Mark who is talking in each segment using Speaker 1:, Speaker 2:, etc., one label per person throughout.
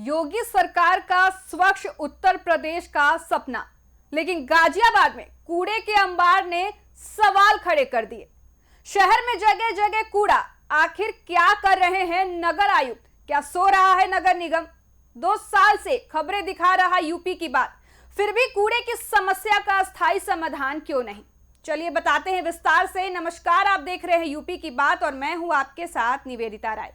Speaker 1: योगी सरकार का स्वच्छ उत्तर प्रदेश का सपना, लेकिन गाजियाबाद में कूड़े के अंबार ने सवाल खड़े कर दिए। शहर में जगह जगह कूड़ा, आखिर क्या कर रहे हैं नगर आयुक्त? क्या सो रहा है नगर निगम? 2 साल से खबरें दिखा रहा यूपी की बात, फिर भी कूड़े की समस्या का स्थायी समाधान क्यों नहीं? चलिए बताते हैं विस्तार से। नमस्कार, आप देख रहे हैं यूपी की बात और मैं हूं आपके साथ निवेदिता राय।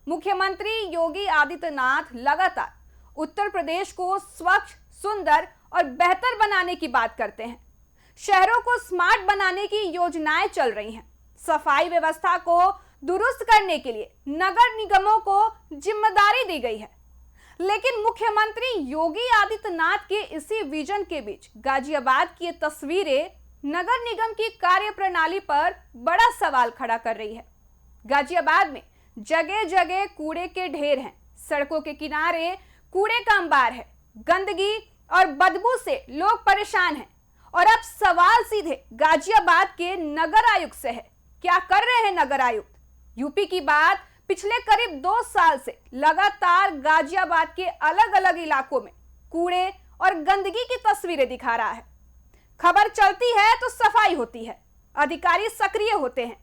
Speaker 1: मुख्यमंत्री योगी आदित्यनाथ लगातार उत्तर प्रदेश को स्वच्छ, सुंदर और बेहतर बनाने की बात करते हैं। शहरों को स्मार्ट बनाने की योजनाएं चल रही हैं। सफाई व्यवस्था को दुरुस्त करने के लिए नगर निगमों को जिम्मेदारी दी गई है। लेकिन मुख्यमंत्री योगी आदित्यनाथ के इसी विजन के बीच गाजियाबाद की ये तस्वीरें नगर निगम की कार्यप्रणाली पर बड़ा सवाल खड़ा कर रही है। गाजियाबाद में जगह जगह कूड़े के ढेर हैं, सड़कों के किनारे कूड़े का अंबार है, गंदगी और बदबू से लोग परेशान हैं। और अब सवाल सीधे गाजियाबाद के नगर आयुक्त से है। क्या कर रहे हैं नगर आयुक्त? यूपी की बात पिछले करीब 2 साल से लगातार गाजियाबाद के अलग अलग इलाकों में कूड़े और गंदगी की तस्वीरें दिखा रहा है। खबर चलती है तो सफाई होती है, अधिकारी सक्रिय होते हैं,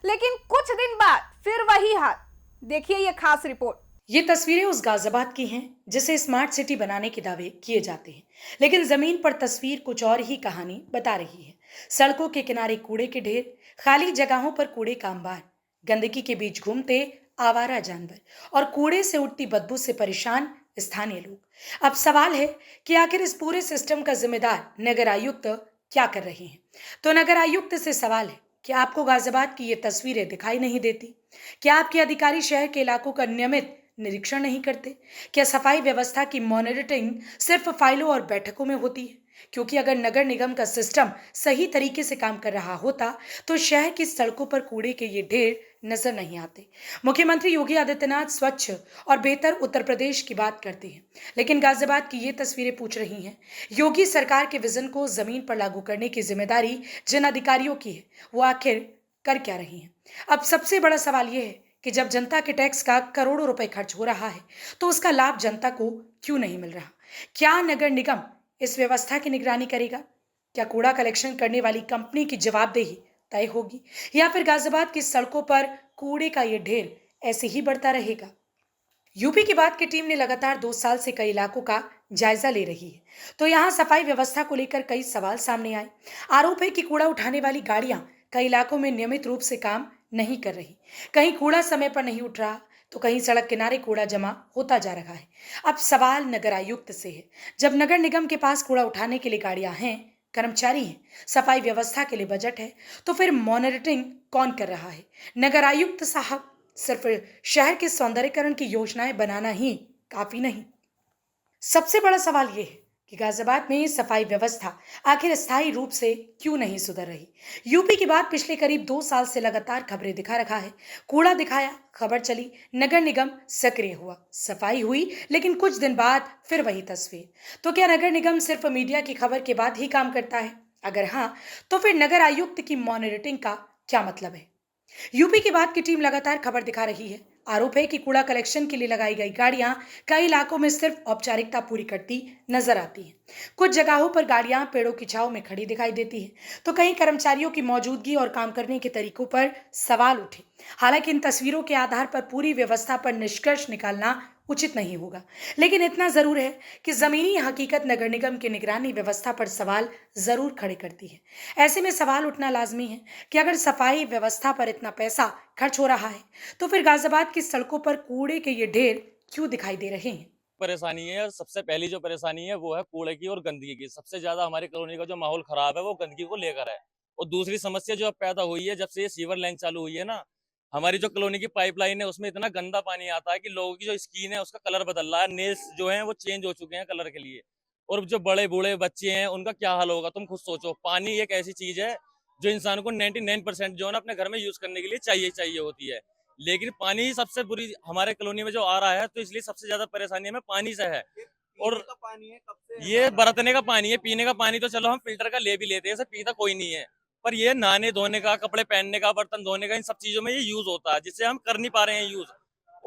Speaker 1: लेकिन कुछ दिन बाद फिर वही हाल। देखिए ये खास रिपोर्ट।
Speaker 2: ये तस्वीरें उस गाजियाबाद की हैं जिसे स्मार्ट सिटी बनाने के दावे किए जाते हैं, लेकिन जमीन पर तस्वीर कुछ और ही कहानी बता रही है। सड़कों के किनारे कूड़े के ढेर, खाली जगहों पर कूड़े का अंबार, गंदगी के बीच घूमते आवारा जानवर और कूड़े से उठती बदबू से परेशान स्थानीय लोग। अब सवाल है कि आखिर इस पूरे सिस्टम का जिम्मेदार नगर आयुक्त क्या कर रहे हैं? तो नगर आयुक्त से सवाल है, क्या आपको गाजियाबाद की ये तस्वीरें दिखाई नहीं देती? क्या आपके अधिकारी शहर के इलाकों का नियमित निरीक्षण नहीं करते? क्या सफाई व्यवस्था की मॉनिटरिंग सिर्फ फाइलों और बैठकों में होती है? क्योंकि अगर नगर निगम का सिस्टम सही तरीके से काम कर रहा होता तो शहर की सड़कों पर कूड़े के ये ढेर नजर नहीं आते। मुख्यमंत्री योगी आदित्यनाथ स्वच्छ और बेहतर उत्तर प्रदेश की बात करते हैं, लेकिन गाजियाबाद की ये तस्वीरें पूछ रही हैं, योगी सरकार के विजन को जमीन पर लागू करने की जिम्मेदारी जिन अधिकारियों की है, वो आखिर कर क्या रही हैं? अब सबसे बड़ा सवाल ये है कि जब जनता के टैक्स का करोड़ों रुपए खर्च हो रहा है तो उसका लाभ जनता को क्यों नहीं मिल रहा? क्या नगर निगम इस व्यवस्था की निगरानी करेगा? क्या कूड़ा कलेक्शन करने वाली कंपनी की जवाबदेही तय होगी, या फिर गाजियाबाद की सड़कों पर कूड़े का ये ढेर ऐसे ही बढ़ता रहेगा? यूपी की बात की टीम ने लगातार 2 साल से कई इलाकों का जायजा ले रही है, तो यहाँ सफाई व्यवस्था को लेकर कई सवाल सामने आए। आरोप है कि कूड़ा उठाने वाली गाड़ियां कई इलाकों में नियमित रूप से काम नहीं कर रही, कहीं कूड़ा समय पर नहीं उठ रहा तो कहीं सड़क किनारे कूड़ा जमा होता जा रहा है। अब सवाल नगर आयुक्त से है, जब नगर निगम के पास कूड़ा उठाने के लिए गाड़ियां हैं, कर्मचारी हैं, सफाई व्यवस्था के लिए बजट है, तो फिर मॉनिटरिंग कौन कर रहा है? नगर आयुक्त साहब, सिर्फ शहर के सौंदर्यीकरण की योजनाएं बनाना ही काफी नहीं। सबसे बड़ा सवाल यह है कि गाजियाबाद में सफाई व्यवस्था आखिर स्थायी रूप से क्यों नहीं सुधर रही? यूपी की बात पिछले करीब 2 साल से लगातार खबरें दिखा रखा है। कूड़ा दिखाया, खबर चली, नगर निगम सक्रिय हुआ, सफाई हुई, लेकिन कुछ दिन बाद फिर वही तस्वीर। तो क्या नगर निगम सिर्फ मीडिया की खबर के बाद ही काम करता है? अगर हाँ, तो फिर नगर आयुक्त की मॉनिटरिंग का क्या मतलब है? यूपी की बात की टीम लगातार खबर दिखा रही है। आरोप है कि कूड़ा कलेक्शन के लिए लगाई गई गाड़ियां कई इलाकों में सिर्फ औपचारिकता पूरी करती नजर आती हैं। कुछ जगहों पर गाड़ियां पेड़ों की छांव में खड़ी दिखाई देती हैं, तो कहीं कर्मचारियों की मौजूदगी और काम करने के तरीकों पर सवाल उठे। हालांकि इन तस्वीरों के आधार पर पूरी व्यवस्था पर निष्कर्ष निकालना उचित नहीं होगा, लेकिन इतना जरूर है कि जमीनी हकीकत नगर निगम की निगरानी व्यवस्था पर सवाल जरूर खड़े करती है। ऐसे में सवाल उठना लाजमी है कि अगर सफाई व्यवस्था पर इतना पैसा खर्च हो रहा है तो फिर गाजियाबाद की सड़कों पर कूड़े के ये ढेर क्यों दिखाई दे रहे हैं?
Speaker 3: परेशानी है, और सबसे पहली जो परेशानी है वो है कूड़े की और गंदगी की। सबसे ज्यादा हमारी कॉलोनी का जो माहौल खराब है वो गंदगी को लेकर है। और दूसरी समस्या जो अब पैदा हुई है जब से ये सीवर लाइन चालू हुई है ना, हमारी जो कॉलोनी की पाइपलाइन है उसमें इतना गंदा पानी आता है कि लोगों की जो स्किन है उसका कलर बदल रहा है। नेल्स जो हैं वो चेंज हो चुके हैं कलर के लिए। और जो बड़े बूढ़े बच्चे हैं उनका क्या हाल होगा, तुम खुद सोचो। पानी एक ऐसी चीज है जो इंसान को 99% जो है ना अपने घर में यूज करने के लिए चाहिए होती है, लेकिन पानी ही सबसे बुरी हमारे कॉलोनी में जो आ रहा है, तो इसलिए सबसे ज्यादा परेशानी हमें पानी से है। और
Speaker 4: पानी है कब से?
Speaker 3: ये बरतने का पानी है, पीने का पानी तो चलो हम फिल्टर का ले भी लेते हैं, इसे पीता कोई नहीं है, पर ये नहाने धोने का, कपड़े पहनने का, बर्तन धोने का, इन सब चीजों में ये यूज होता है, जिससे हम कर नहीं पा रहे हैं यूज।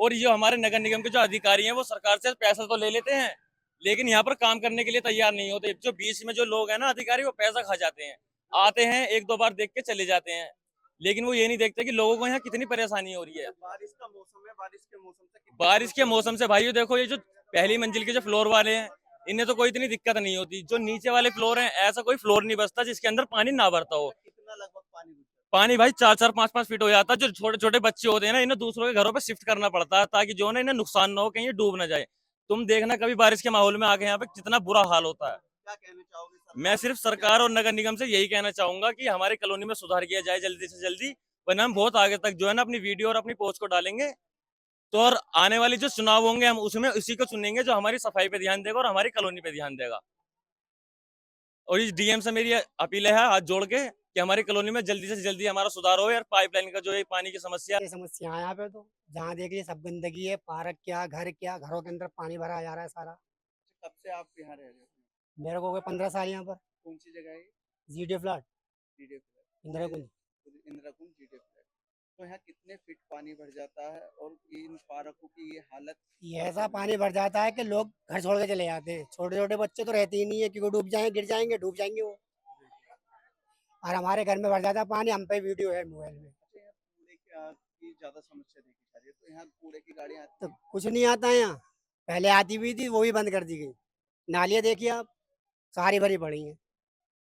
Speaker 3: और ये हमारे नगर निगम के जो अधिकारी हैं वो सरकार से पैसा तो ले लेते हैं, लेकिन यहाँ पर काम करने के लिए तैयार नहीं होते। जो बीच में जो लोग हैं ना अधिकारी, वो पैसा खा जाते हैं, आते हैं एक दो बार देख के चले जाते हैं, लेकिन वो ये नहीं देखते कि लोगों को यहाँ कितनी परेशानी हो रही है।
Speaker 4: बारिश का मौसम है,
Speaker 3: बारिश के मौसम से भाई देखो, ये जो पहली मंजिल के जो फ्लोर वाले हैं इन्हें तो कोई इतनी दिक्कत नहीं होती। जो नीचे वाले फ्लोर हैं, ऐसा कोई फ्लोर नहीं बचता जिसके अंदर पानी ना भरता हो।
Speaker 4: कितना लगभग पानी घुसता
Speaker 3: पानी भाई 4-4, 5-5 फीट हो जाता है। जो छोटे छोटे बच्चे होते हैं ना, इन्हें दूसरों के घरों पे शिफ्ट करना पड़ता है ताकि जो है ना इन्हें नुकसान ना हो, कहीं ये डूब ना जाए। तुम देखना कभी बारिश के माहौल में आके यहाँ पे कितना बुरा हाल होता है।
Speaker 4: क्या कहना चाहोगे सर?
Speaker 3: मैं सिर्फ सरकार और नगर निगम से यही कहना चाहूंगा कि हमारी कॉलोनी में सुधार किया जाए जल्दी से जल्दी, वरना हम बहुत आगे तक जो है ना अपनी वीडियो और अपनी पोस्ट को डालेंगे। तो और आने वाली जो चुनाव होंगे हम उसमें इसी को चुनेंगे जो हमारी सफाई पे ध्यान देगा और हमारी कॉलोनी पे ध्यान देगा। और इस डीएम से मेरी अपील है हाथ जोड़ के कि हमारी कॉलोनी में जल्दी से जल्दी हमारा सुधार हो यार। पाइपलाइन का जो है पानी की समस्या,
Speaker 5: ये समस्या है यहाँ पे, तो जहाँ देखिए सब गंदगी है, पार्क क्या, घर क्या, घरों के अंदर पानी भरा जा रहा है सारा।
Speaker 4: कब से आप यहाँ रह रहे हो?
Speaker 5: मेरे को हो गए 15 साल यहाँ पर।
Speaker 4: कौन सी जगह है?
Speaker 5: GD flat,
Speaker 4: GD flat.
Speaker 5: Indira Kunj.
Speaker 4: Indira Kunj GD flat. तो यहाँ कितने फीट पानी भर जाता है और इन पार्कों की ये हालत?
Speaker 5: ये ऐसा पानी भर जाता है कि लोग घर छोड़ के चले जाते हैं। छोटे छोटे बच्चे तो रहते ही नहीं है, क्योंकि डूब जाएंगे, गिर जाएंगे, डूब जाएंगे वो। और हमारे घर में भर जाता है पानी, हम पे वीडियो है मोबाइल में।
Speaker 4: अच्छा, यहाँ कूड़े की ज्यादा समस्या देखी जा रही है, तो यहाँ कूड़े की गाड़ियाँ आती
Speaker 5: तो
Speaker 4: हैं?
Speaker 5: कुछ नहीं आता है यहाँ। पहले आती भी थी, वो भी बंद कर दी गई। नालियाँ देखिए आप, सारी भरी पड़ी हैं।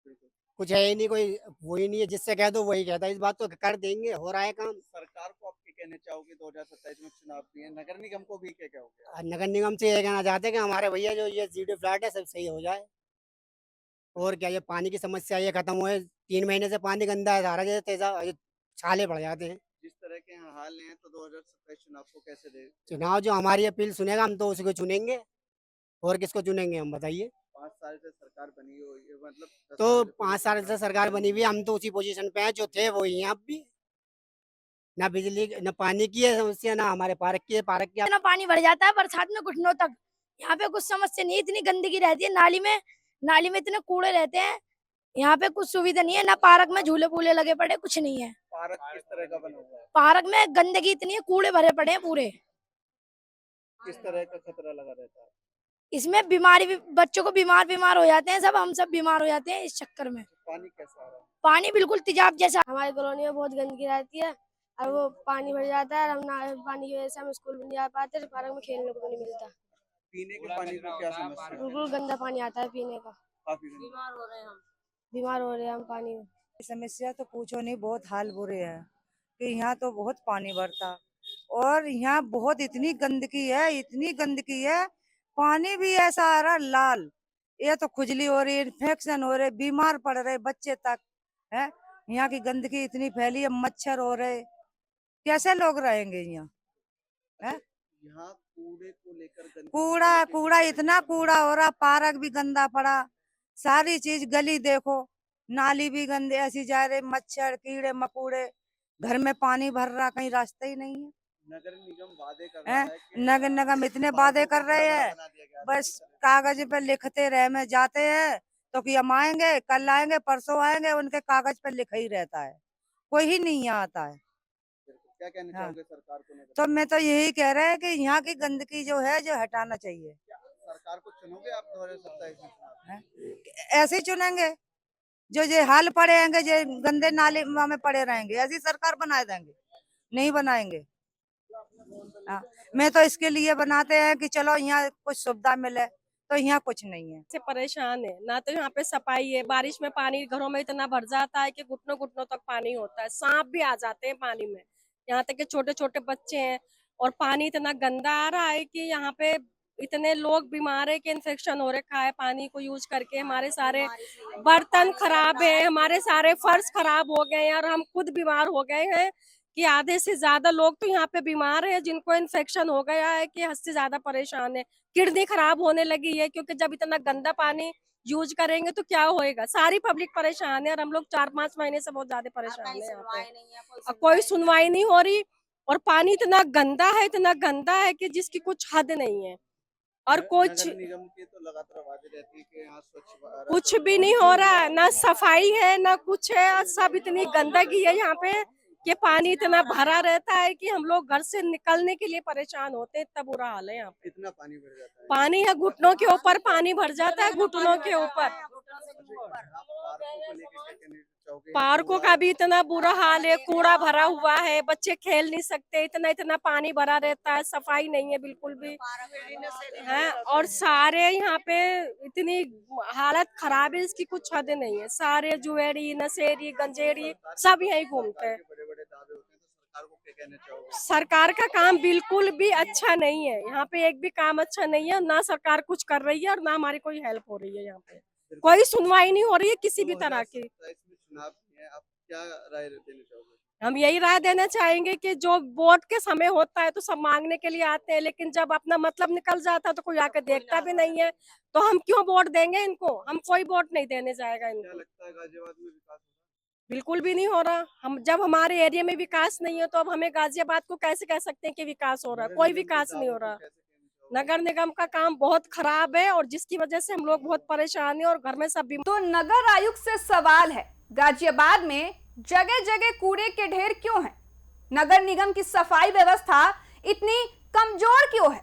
Speaker 4: बिल्कुल।
Speaker 5: कुछ है ही नहीं, कोई वही नहीं है। जिससे कह दो वही कहता है इस बात तो कर देंगे, हो रहा है काम।
Speaker 4: सरकार को आप क्या कहना चाहोगे? 2027 में चुनाव भी है, नगर निगम को भी क्या कहोगे?
Speaker 5: और नगर निगम से ये कहना चाहते हैं कि हमारे भैया जो ये जीडी फ्लैट है सब सही हो जाए। और क्या, ये पानी की समस्या ये खत्म हो। 3 महीने से पानी गंदा है सारा, जैसे तेजा ये छाले पड़ जाते हैं।
Speaker 4: जिस तरह के यहाँ हाल हैं, तो 2027 चुनाव को कैसे दे?
Speaker 5: चुनाव जो हमारी अपील सुनेगा हम तो उसी को चुनेंगे। और किसको चुनेंगे हम बताइए?
Speaker 4: 5 साल से सरकार बनी हुई है, मतलब 10
Speaker 5: तो
Speaker 4: साल से
Speaker 5: 5 साल से सरकार बनी हुई है, हम तो उसी पोजीशन पे हैं जो थे वही हैं अब भी। ना बिजली न पानी की है समस्या, ना हमारे पार्क की है। पार्क की
Speaker 6: इतना पानी भर जाता है बरसात में घुटनों तक। यहाँ पे कुछ समस्या नहीं, इतनी गंदगी रहती है नाली में इतने कूड़े रहते हैं। यहाँ पे कुछ सुविधा नहीं है, ना पार्क में झूले कूले लगे पड़े, कुछ नहीं है।
Speaker 4: पार्क किस तरह का बना हुआ है?
Speaker 6: पार्क में गंदगी इतनी है, कूड़े भरे पड़े हैं पूरे।
Speaker 4: किस तरह का खतरा लगा रहता है?
Speaker 6: इसमें बीमारी भी, बच्चों को बीमार हो जाते हैं सब, हम सब बीमार हो जाते हैं इस चक्कर में।
Speaker 4: पानी कैसा आ रहा है?
Speaker 6: पानी बिल्कुल तेजाब जैसा। हमारी कॉलोनी में बहुत गंदगी रहती है और वो पानी भर जाता है। हम ना पानी की वजह से हम स्कूल भी नहीं जा पाते, पार्क में खेलने को नहीं मिलता।
Speaker 4: पीने के पानी की क्या समस्या है?
Speaker 6: बिल्कुल गंदा पानी आता है पीने का।
Speaker 4: काफी गंदा।
Speaker 6: बीमार हो रहे हैं हम पानी में।
Speaker 7: समस्या तो पूछो नहीं, बहुत हाल बुरे हैं कि यहाँ तो बहुत पानी भरता और यहाँ बहुत इतनी गंदगी है, पानी भी ऐसा आ रहा लाल। ये तो खुजली हो रही है, इन्फेक्शन हो रहे, बीमार पड़ रहे बच्चे तक है। यहाँ की गंदगी इतनी फैली है, मच्छर हो रहे, कैसे लोग रहेंगे यहाँ है?
Speaker 4: यहाँ कूड़े को लेकर गंदगी
Speaker 7: कूड़ा इतना कूड़ा हो रहा, पार्क भी गंदा पड़ा, सारी चीज गली देखो, नाली भी गंदे ऐसी जा रहे, मच्छर कीड़े मकोड़े, घर में पानी भर रहा, कहीं रास्ता ही नहीं है।
Speaker 4: नगर निगम वादे कर रहा
Speaker 7: हैं?
Speaker 4: है कि
Speaker 7: नगर निगम इतने वादे कर रहे हैं,
Speaker 4: बना दिया गया है।
Speaker 7: बस कागज पे लिखते रहे, में जाते हैं तो कि हम आएंगे, कल आएंगे, परसों आएंगे, उनके कागज पे लिखा ही रहता है, कोई ही नहीं आता है।
Speaker 4: क्या कहना
Speaker 7: हाँ।
Speaker 4: चाहोगे सरकार को? नगर
Speaker 7: तो मैं तो यही कह रहे हैं कि यहाँ की गंदगी जो है जो हटाना चाहिए।
Speaker 4: सरकार को चुनोगे आप 2027 में चुनाव?
Speaker 7: हैं? ऐसे ही चुनेंगे, जो हाल पड़े होंगे, जो गंदे नाले में पड़े रहेंगे, ऐसी सरकार बना देंगे, नहीं बनाएंगे। हाँ, मैं तो इसके लिए बनाते हैं कि चलो यहाँ कुछ सुविधा मिले, तो यहाँ कुछ नहीं है।
Speaker 8: से परेशान है ना, तो यहाँ पे सफाई है। बारिश में पानी घरों में इतना भर जाता है कि घुटनों घुटनों तक पानी होता है, सांप भी आ जाते हैं पानी में, यहाँ तक कि छोटे छोटे बच्चे हैं। और पानी इतना गंदा आ रहा है कि यहाँ पे इतने लोग बीमार है कि इन्फेक्शन हो रखा है पानी को यूज करके। हमारे सारे बर्तन खराब है, हमारे सारे फर्श खराब हो गए हैं और हम खुद बीमार हो गए हैं कि आधे से ज्यादा लोग तो यहाँ पे बीमार है, जिनको इन्फेक्शन हो गया है कि हद से ज्यादा परेशान है। किडनी खराब होने लगी है, क्योंकि जब इतना गंदा पानी यूज करेंगे तो क्या होएगा। सारी पब्लिक परेशान है और हम लोग 4-5 महीने से बहुत ज्यादा परेशान है यहाँ पे। और कोई सुनवाई नहीं हो रही और पानी इतना गंदा है कि जिसकी कुछ हद नहीं है। और कुछ
Speaker 4: नगर निगम के तो लगातार वादे रहती है कि यहाँ स्वच्छ भारत,
Speaker 8: कुछ भी नहीं हो रहा है, ना सफाई है ना कुछ है, सब इतनी गंदगी है यहाँ पे कि पानी इतना भरा रहता है कि हम लोग घर से निकलने के लिए परेशान होते हैं, इतना बुरा हाल है यहाँ पे।
Speaker 4: कितना पानी भर जाता है?
Speaker 8: पानी है घुटनों के ऊपर पानी भर जाता है, घुटनों के ऊपर।
Speaker 4: आप पार्कों को लेके क्या कहना चाहोगे?
Speaker 8: पार्कों का भी इतना बुरा हाल है, कूड़ा भरा हुआ है, बच्चे खेल नहीं सकते, इतना इतना पानी भरा रहता है, सफाई नहीं है बिल्कुल भी है। और सारे यहाँ पे इतनी हालत खराब है, इसकी कुछ हद नहीं है। सारे जुएरी, नशेरी, गंजेरी सब यही घूमते हैं।
Speaker 4: बड़े बड़े दावे होते हैं, तो सरकार को क्या कहना चाहोगे?
Speaker 8: सरकार का काम बिल्कुल भी अच्छा नहीं है, यहाँ पे एक भी काम अच्छा नहीं है। ना सरकार कुछ कर रही है और ना हमारी कोई हेल्प हो रही है। यहाँ पे कोई सुनवाई नहीं हो रही है किसी भी तरह की।
Speaker 4: 2027 में चुनाव भी है, आप क्या राय देना चाहोगे?
Speaker 8: हम यही राय देना चाहेंगे कि जो वोट के समय होता है तो सब मांगने के लिए आते हैं, लेकिन जब अपना मतलब निकल जाता है तो कोई आके देखता भी नहीं है। तो हम क्यों वोट देंगे इनको? हम कोई वोट नहीं देने जाएगा
Speaker 4: क्या
Speaker 8: इनको।
Speaker 4: लगता है गाजियाबाद में विकास होगा?
Speaker 8: बिल्कुल भी नहीं हो रहा। हम जब हमारे एरिया में विकास नहीं है तो अब हमें गाजियाबाद को कैसे कह सकते हैं कि विकास हो रहा है? कोई विकास नहीं हो रहा। नगर निगम का काम बहुत खराब है और जिसकी वजह से हम लोग बहुत परेशान हैं और घर में सब भी।
Speaker 1: तो नगर आयुक्त से सवाल है, गाजियाबाद में जगह जगह कूड़े के ढेर क्यों हैं? नगर निगम की सफाई व्यवस्था इतनी कमजोर क्यों है?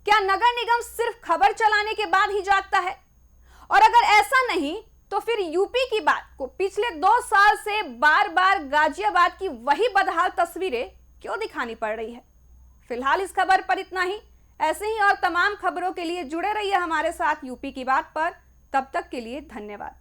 Speaker 1: क्या नगर निगम सिर्फ खबर चलाने के बाद ही जागता है? और अगर ऐसा नहीं तो फिर यूपी की बात को पिछले 2 साल से बार बार गाजियाबाद की वही बदहाल तस्वीरें क्यों दिखानी पड़ रही है? फिलहाल इस खबर पर इतना ही। ऐसे ही और तमाम खबरों के लिए जुड़े रहिए हमारे साथ यूपी की बात पर। तब तक के लिए धन्यवाद।